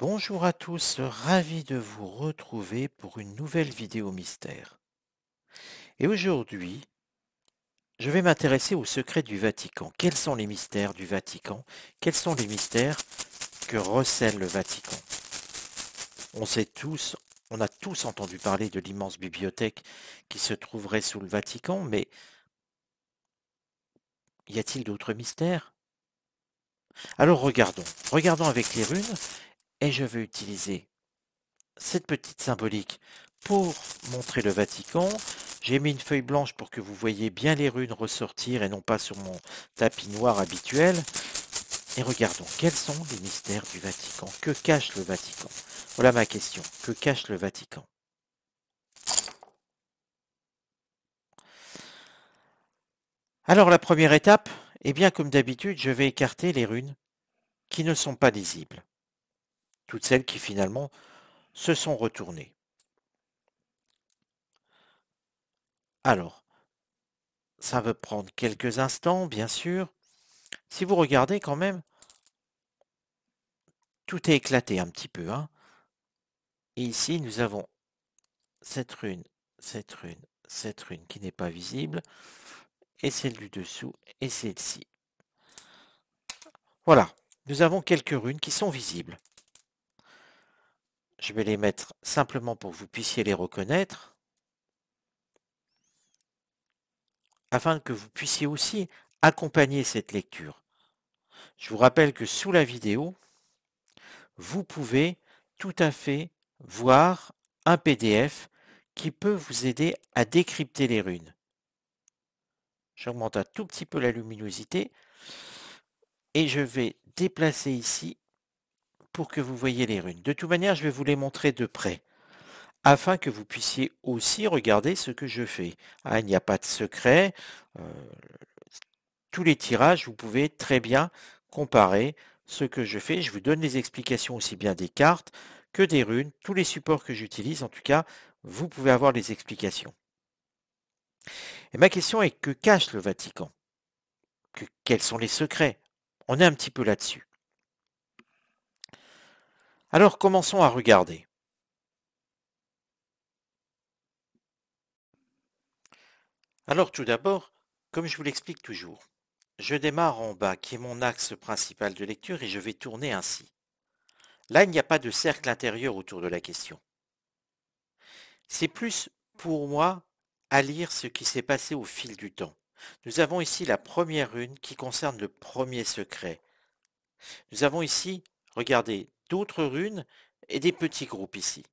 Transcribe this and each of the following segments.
Bonjour à tous, ravi de vous retrouver pour une nouvelle vidéo mystère. Et aujourd'hui, je vais m'intéresser aux secrets du Vatican. Quels sont les mystères du Vatican? Quels sont les mystères que recèle le Vatican? On sait tous, on a tous entendu parler de l'immense bibliothèque qui se trouverait sous le Vatican, mais y a-t-il d'autres mystères? Alors regardons avec les runes, et je vais utiliser cette petite symbolique pour montrer le Vatican. J'ai mis une feuille blanche pour que vous voyez bien les runes ressortir et non pas sur mon tapis noir habituel. Et regardons, quels sont les mystères du Vatican? Que cache le Vatican? Voilà ma question. Que cache le Vatican? Alors la première étape, eh bien comme d'habitude, je vais écarter les runes qui ne sont pas lisibles. Toutes celles qui finalement se sont retournées. Alors, ça va prendre quelques instants, bien sûr. Si vous regardez quand même, tout est éclaté un petit peu, hein. Et ici, nous avons cette rune, cette rune, cette rune qui n'est pas visible, et celle du dessous, et celle-ci. Voilà, nous avons quelques runes qui sont visibles. Je vais les mettre simplement pour que vous puissiez les reconnaître, afin que vous puissiez aussi accompagner cette lecture. Je vous rappelle que sous la vidéo, vous pouvez tout à fait voir un PDF qui peut vous aider à décrypter les runes. J'augmente un tout petit peu la luminosité et je vais déplacer ici pour que vous voyez les runes. De toute manière, je vais vous les montrer de près afin que vous puissiez aussi regarder ce que je fais. Ah, il n'y a pas de secret. Euh, tous les tirages, vous pouvez très bien comparer ce que je fais. Je vous donne les explications aussi bien des cartes que des runes. Tous les supports que j'utilise, en tout cas, vous pouvez avoir les explications. Et ma question est, que cache le Vatican? Quels sont les secrets? On est un petit peu là-dessus. Alors commençons à regarder. Alors tout d'abord, comme je vous l'explique toujours, je démarre en bas qui est mon axe principal de lecture et je vais tourner ainsi. Là, il n'y a pas de cercle intérieur autour de la question. C'est plus pour moi à lire ce qui s'est passé au fil du temps. Nous avons ici la première rune qui concerne le premier secret. Nous avons ici, regardez, d'autres runes et des petits groupes ici.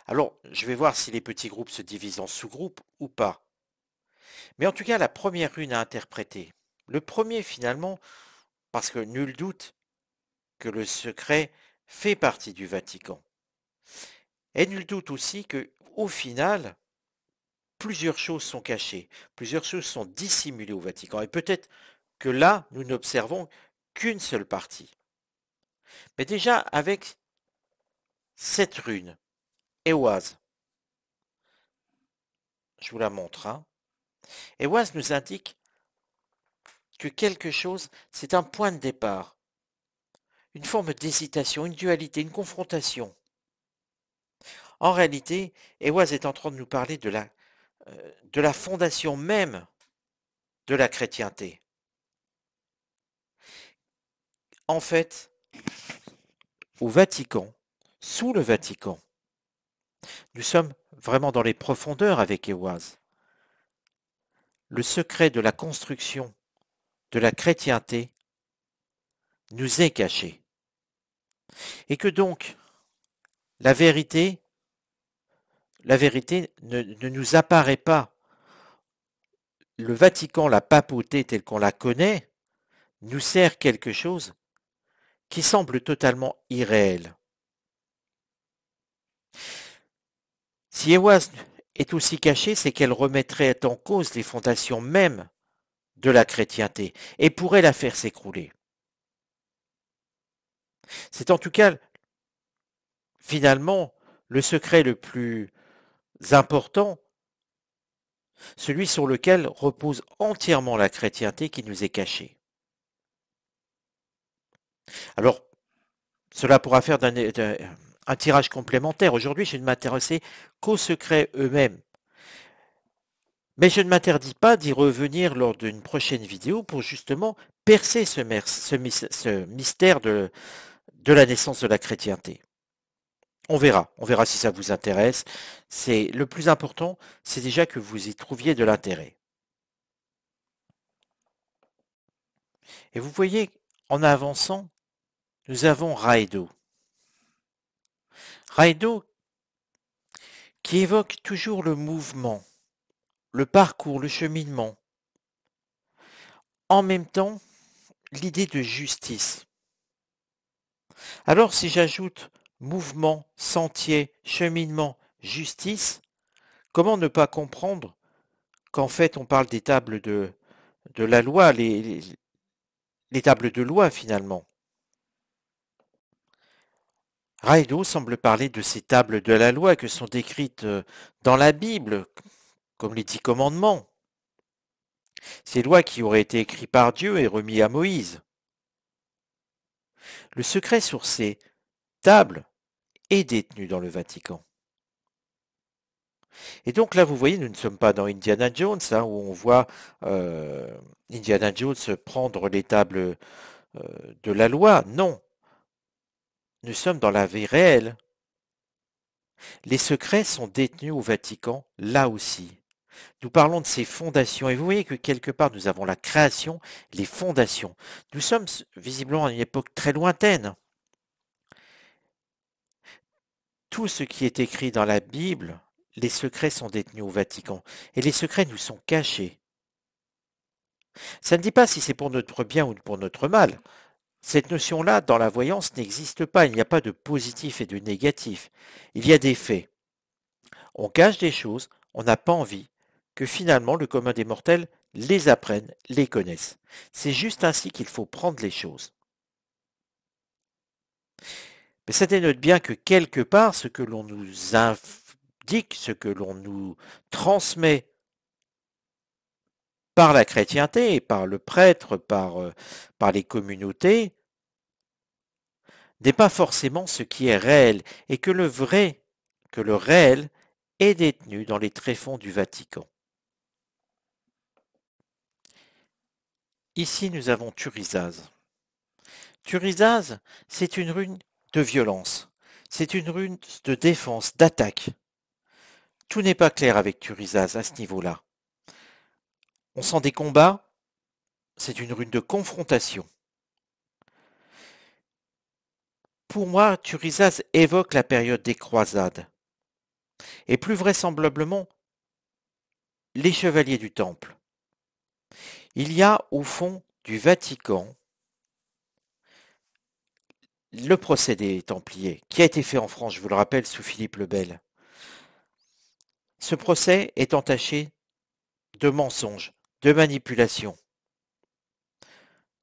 Alors, je vais voir si les petits groupes se divisent en sous-groupes ou pas. Mais en tout cas, la première rune à interpréter. Le premier finalement, parce que nul doute que le secret fait partie du Vatican. Et nul doute aussi que, au final, plusieurs choses sont cachées, plusieurs choses sont dissimulées au Vatican. Et peut-être que là, nous n'observons qu'une seule partie. Mais déjà, avec cette rune, Éoise, je vous la montre, hein. Éoise nous indique que quelque chose, c'est un point de départ, une forme d'hésitation, une dualité, une confrontation. En réalité, Éoise est en train de nous parler de la fondation même de la chrétienté. En fait, au Vatican, sous le Vatican, nous sommes vraiment dans les profondeurs avec Éoise. Le secret de la construction de la chrétienté nous est caché. Et que donc, la vérité, ne nous apparaît pas. Le Vatican, la papauté telle qu'on la connaît, nous sert quelque chose qui semble totalement irréel. Si Éoise est aussi cachée, c'est qu'elle remettrait en cause les fondations mêmes de la chrétienté et pourrait la faire s'écrouler. C'est en tout cas, finalement, le secret le plus important, celui sur lequel repose entièrement la chrétienté qui nous est cachée. Alors, Cela pourra faire un tirage complémentaire. Aujourd'hui, je ne m'intéressais qu'aux secrets eux-mêmes. Mais je ne m'interdis pas d'y revenir lors d'une prochaine vidéo pour justement percer ce mystère de la naissance de la chrétienté. On verra si ça vous intéresse. C'est le plus important, c'est déjà que vous y trouviez de l'intérêt. Et vous voyez, en avançant, nous avons Raido. Raido qui évoque toujours le mouvement, le parcours, le cheminement. En même temps, l'idée de justice. Alors si j'ajoute mouvement, sentier, cheminement, justice, comment ne pas comprendre qu'en fait on parle des tables de la loi, les tables de loi finalement. Raido semble parler de ces tables de la loi que sont décrites dans la Bible, comme les 10 commandements. Ces lois qui auraient été écrites par Dieu et remis à Moïse. Le secret sur ces tables est détenu dans le Vatican. Et donc là, vous voyez, nous ne sommes pas dans Indiana Jones, hein, où on voit Indiana Jones prendre les tables de la loi. Non, nous sommes dans la vie réelle. Les secrets sont détenus au Vatican, là aussi. Nous parlons de ces fondations, et vous voyez que quelque part nous avons la création, les fondations. Nous sommes visiblement à une époque très lointaine. Tout ce qui est écrit dans la Bible, les secrets sont détenus au Vatican, et les secrets nous sont cachés. Ça ne dit pas si c'est pour notre bien ou pour notre mal. Cette notion-là, dans la voyance, n'existe pas. Il n'y a pas de positif et de négatif. Il y a des faits. On cache des choses, on n'a pas envie que finalement le commun des mortels les apprenne, les connaisse. C'est juste ainsi qu'il faut prendre les choses. Mais ça dénote bien que quelque part, ce que l'on nous indique, ce que l'on nous transmet par la chrétienté, par le prêtre, par les communautés, n'est pas forcément ce qui est réel, et que le vrai, que le réel, est détenu dans les tréfonds du Vatican. Ici, nous avons Thurisaz. Thurisaz, c'est une rune de violence. C'est une rune de défense, d'attaque. Tout n'est pas clair avec Thurisaz à ce niveau-là. On sent des combats, c'est une rune de confrontation. Pour moi, Thurisaz évoque la période des croisades. Et plus vraisemblablement, les chevaliers du Temple. Il y a au fond du Vatican le procès des Templiers, qui a été fait en France, je vous le rappelle, sous Philippe le Bel. Ce procès est entaché de mensonges, de manipulations,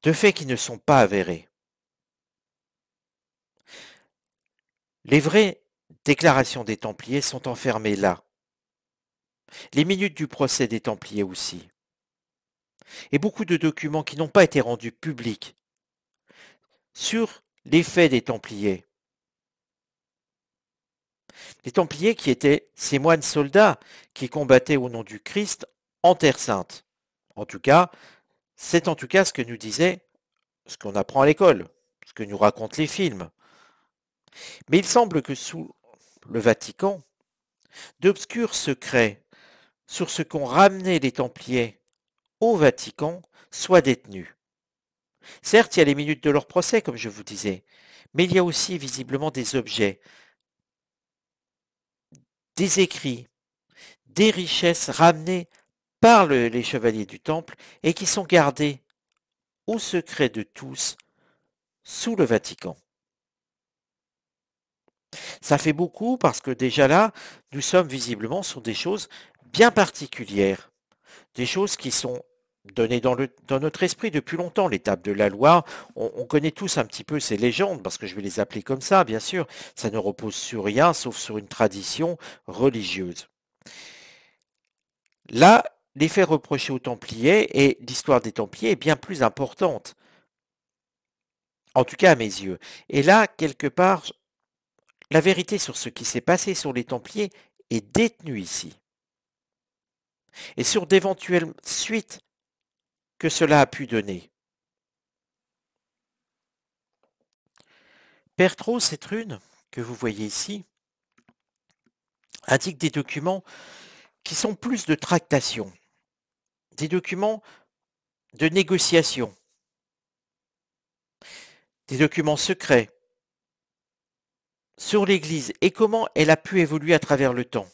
de faits qui ne sont pas avérés. Les vraies déclarations des Templiers sont enfermées là. Les minutes du procès des Templiers aussi. Et beaucoup de documents qui n'ont pas été rendus publics sur les faits des Templiers. Les Templiers qui étaient ces moines soldats qui combattaient au nom du Christ en Terre Sainte. En tout cas, c'est en tout cas ce que nous disait, ce qu'on apprend à l'école, ce que nous racontent les films. Mais il semble que sous le Vatican, d'obscurs secrets sur ce qu'ont ramené les Templiers au Vatican soient détenus. Certes, il y a les minutes de leur procès, comme je vous disais, mais il y a aussi visiblement des objets, des écrits, des richesses ramenées par les chevaliers du Temple et qui sont gardés au secret de tous sous le Vatican. Ça fait beaucoup parce que déjà là, nous sommes visiblement sur des choses bien particulières, des choses qui sont données dans notre esprit depuis longtemps. Les tables de la loi, on connaît tous un petit peu ces légendes, parce que je vais les appeler comme ça, bien sûr. Ça ne repose sur rien, sauf sur une tradition religieuse. Là, les faits reprochés aux Templiers et l'histoire des Templiers est bien plus importante. en tout cas à mes yeux. Et là, quelque part, la vérité sur ce qui s'est passé sur les Templiers est détenue ici. Et sur d'éventuelles suites que cela a pu donner. Pertro, cette rune que vous voyez ici, indique des documents qui sont plus de tractation, des documents de négociation, des documents secrets sur l'Église et comment elle a pu évoluer à travers le temps.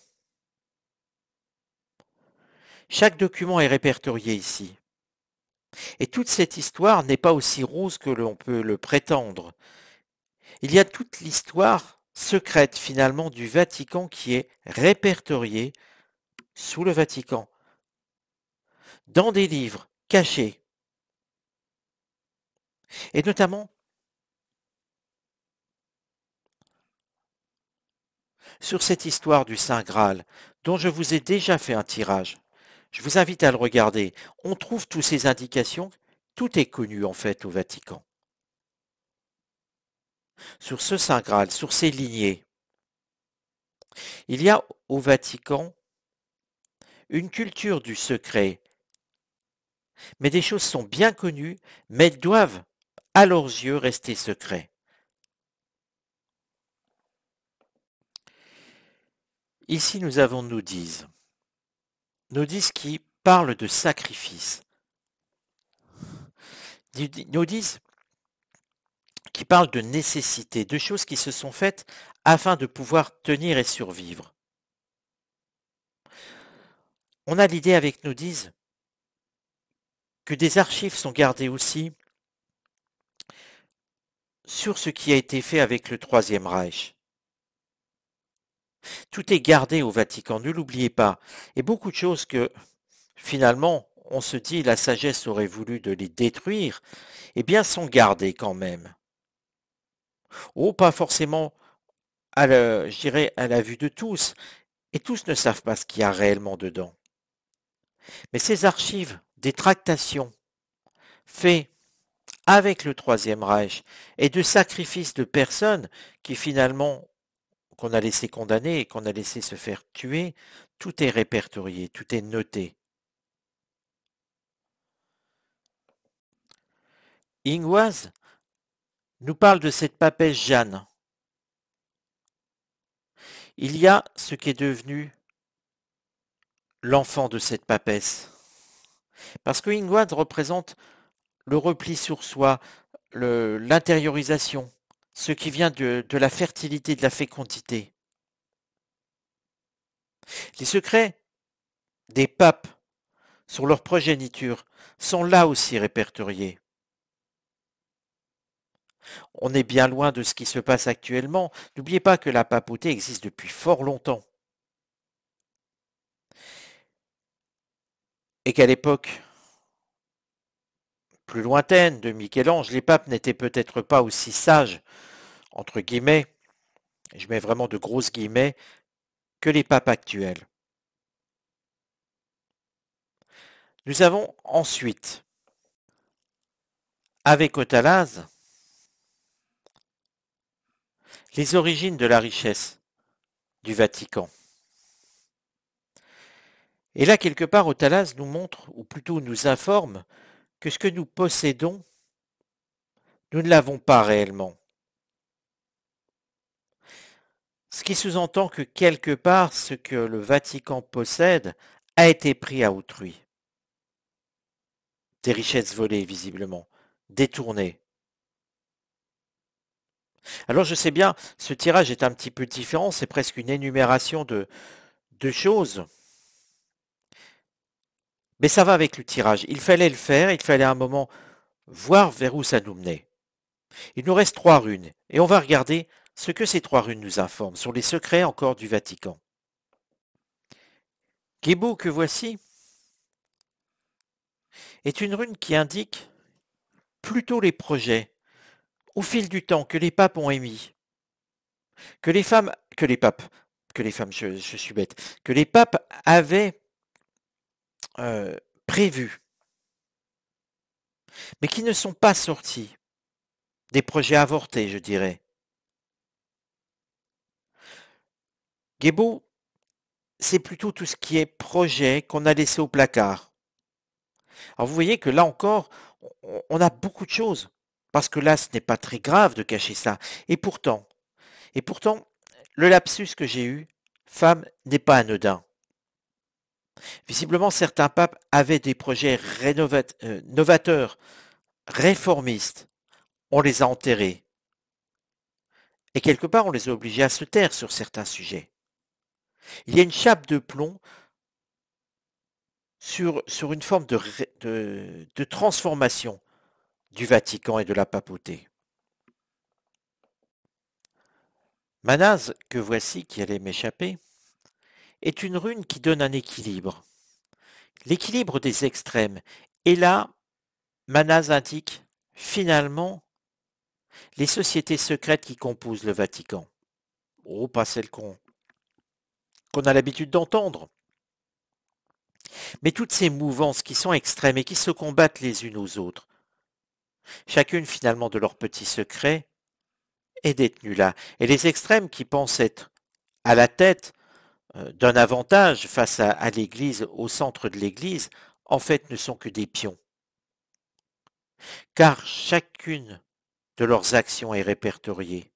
Chaque document est répertorié ici. Et toute cette histoire n'est pas aussi rose que l'on peut le prétendre. Il y a toute l'histoire secrète finalement du Vatican qui est répertoriée sous le Vatican, dans des livres cachés, et notamment sur cette histoire du Saint Graal, dont je vous ai déjà fait un tirage. Je vous invite à le regarder. On trouve toutes ces indications, tout est connu en fait au Vatican. Sur ce Saint Graal, sur ces lignées, il y a au Vatican une culture du secret, mais des choses sont bien connues, mais doivent, à leurs yeux, rester secrets. Ici, nous avons Nudis. Nudis qui parle de sacrifice. Nudis qui parle de nécessité, de choses qui se sont faites afin de pouvoir tenir et survivre. On a l'idée avec Nudis que des archives sont gardées aussi sur ce qui a été fait avec le Troisième Reich. Tout est gardé au Vatican, ne l'oubliez pas. Et beaucoup de choses que, finalement, on se dit la sagesse aurait voulu de les détruire, eh bien, sont gardées quand même. Oh, pas forcément, je dirais, à la vue de tous, et tous ne savent pas ce qu'il y a réellement dedans. Mais ces archives des tractations faites avec le Troisième Reich et de sacrifices de personnes qui finalement qu'on a laissé condamner et qu'on a laissé se faire tuer, tout est répertorié, tout est noté. Ingoise nous parle de cette papesse Jeanne. Il y a ce qui est devenu l'enfant de cette papesse. Parce que Ingoise représente le repli sur soi, l'intériorisation, ce qui vient de la fertilité, de la fécondité. Les secrets des papes sur leur progéniture sont là aussi répertoriés. On est bien loin de ce qui se passe actuellement. N'oubliez pas que la papauté existe depuis fort longtemps. Et qu'à l'époque plus lointaine de Michel-Ange, les papes n'étaient peut-être pas aussi sages, entre guillemets, je mets vraiment de grosses guillemets, que les papes actuels. Nous avons ensuite, avec Othalase, les origines de la richesse du Vatican. Et là, quelque part, Othalase nous montre, ou plutôt nous informe, que ce que nous possédons, nous ne l'avons pas réellement. Ce qui sous-entend que quelque part, ce que le Vatican possède a été pris à autrui. Des richesses volées, visiblement, détournées. Alors je sais bien, ce tirage est un petit peu différent, c'est presque une énumération de choses. Mais ça va avec le tirage. Il fallait le faire, il fallait à un moment voir vers où ça nous menait. Il nous reste 3 runes, et on va regarder ce que ces 3 runes nous informent sur les secrets encore du Vatican. Gébo que voici est une rune qui indique plutôt les projets, au fil du temps, que les papes ont émis, que les femmes, que les papes, que les femmes, je suis bête, que les papes avaient prévus, mais qui ne sont pas sortis. des projets avortés, je dirais. Guébo, c'est plutôt tout ce qui est projet qu'on a laissé au placard. Alors vous voyez que là encore, on a beaucoup de choses. Parce que là, ce n'est pas très grave de cacher ça. Et pourtant, et pourtant, le lapsus que j'ai eu, femme, n'est pas anodin. Visiblement, certains papes avaient des projets novateurs, réformistes. On les a enterrés. Et quelque part, on les a obligés à se taire sur certains sujets. Il y a une chape de plomb sur une forme de transformation du Vatican et de la papauté. Manaz, que voici qui allait m'échapper, est une rune qui donne un équilibre. L'équilibre des extrêmes. Et là, Manaz indique finalement les sociétés secrètes qui composent le Vatican. Oh, pas celles qu'on a l'habitude d'entendre. Mais toutes ces mouvances qui sont extrêmes et qui se combattent les unes aux autres, chacune finalement de leurs petits secrets, est détenue là. Et les extrêmes qui pensent être à la tête d'un avantage face à l'Église, au centre de l'Église, en fait ne sont que des pions. Car chacune de leurs actions est répertoriée.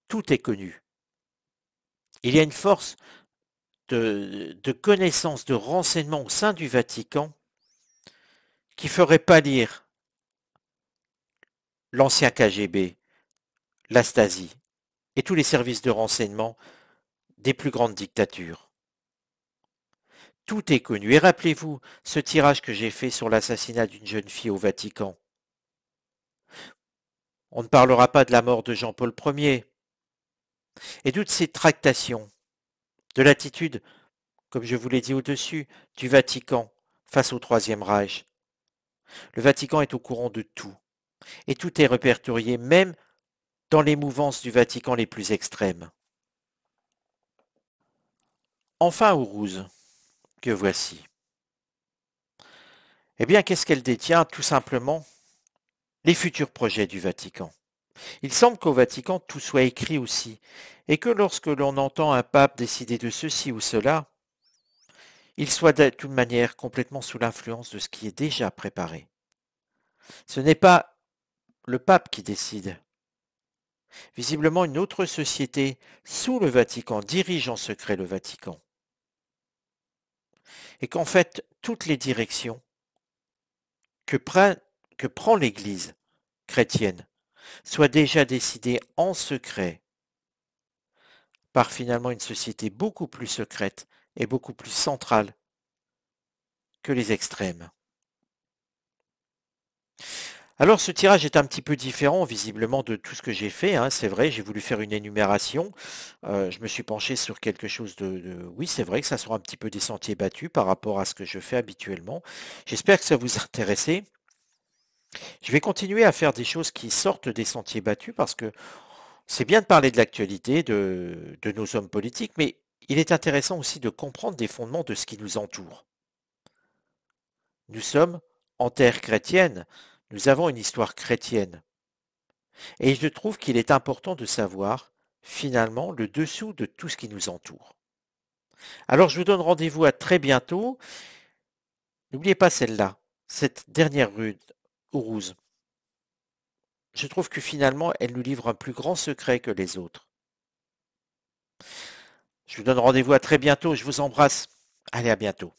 Tout est connu. Il y a une force de connaissance, de renseignement au sein du Vatican qui ferait pâlir l'ancien KGB, la Stasi et tous les services de renseignement des plus grandes dictatures. Tout est connu. Et rappelez-vous ce tirage que j'ai fait sur l'assassinat d'une jeune fille au Vatican. On ne parlera pas de la mort de Jean-Paul Ier. Et toutes ces tractations, de l'attitude, comme je vous l'ai dit au-dessus, du Vatican face au Troisième Reich. Le Vatican est au courant de tout. Et tout est répertorié, même dans les mouvances du Vatican les plus extrêmes. Enfin, Ourouz, que voici. Eh bien, qu'est-ce qu'elle détient? Tout simplement les futurs projets du Vatican. Il semble qu'au Vatican tout soit écrit aussi, et que lorsque l'on entend un pape décider de ceci ou cela, il soit de toute manière complètement sous l'influence de ce qui est déjà préparé. Ce n'est pas le pape qui décide. Visiblement, une autre société sous le Vatican dirige en secret le Vatican. Et qu'en fait, toutes les directions que prend l'Église chrétienne soient déjà décidées en secret par finalement une société beaucoup plus secrète et beaucoup plus centrale que les extrêmes. Alors ce tirage est un petit peu différent visiblement de tout ce que j'ai fait, hein, c'est vrai, j'ai voulu faire une énumération, je me suis penché sur quelque chose Oui, c'est vrai que ça sera un petit peu des sentiers battus par rapport à ce que je fais habituellement. J'espère que ça vous a intéressé. Je vais continuer à faire des choses qui sortent des sentiers battus parce que c'est bien de parler de l'actualité, de nos hommes politiques, mais il est intéressant aussi de comprendre des fondements de ce qui nous entoure. Nous sommes en terre chrétienne, nous avons une histoire chrétienne. Et je trouve qu'il est important de savoir, finalement, le dessous de tout ce qui nous entoure. Alors je vous donne rendez-vous à très bientôt. N'oubliez pas celle-là, cette dernière rue, Ourouz. Je trouve que finalement, elle nous livre un plus grand secret que les autres. Je vous donne rendez-vous à très bientôt. Je vous embrasse. Allez, à bientôt.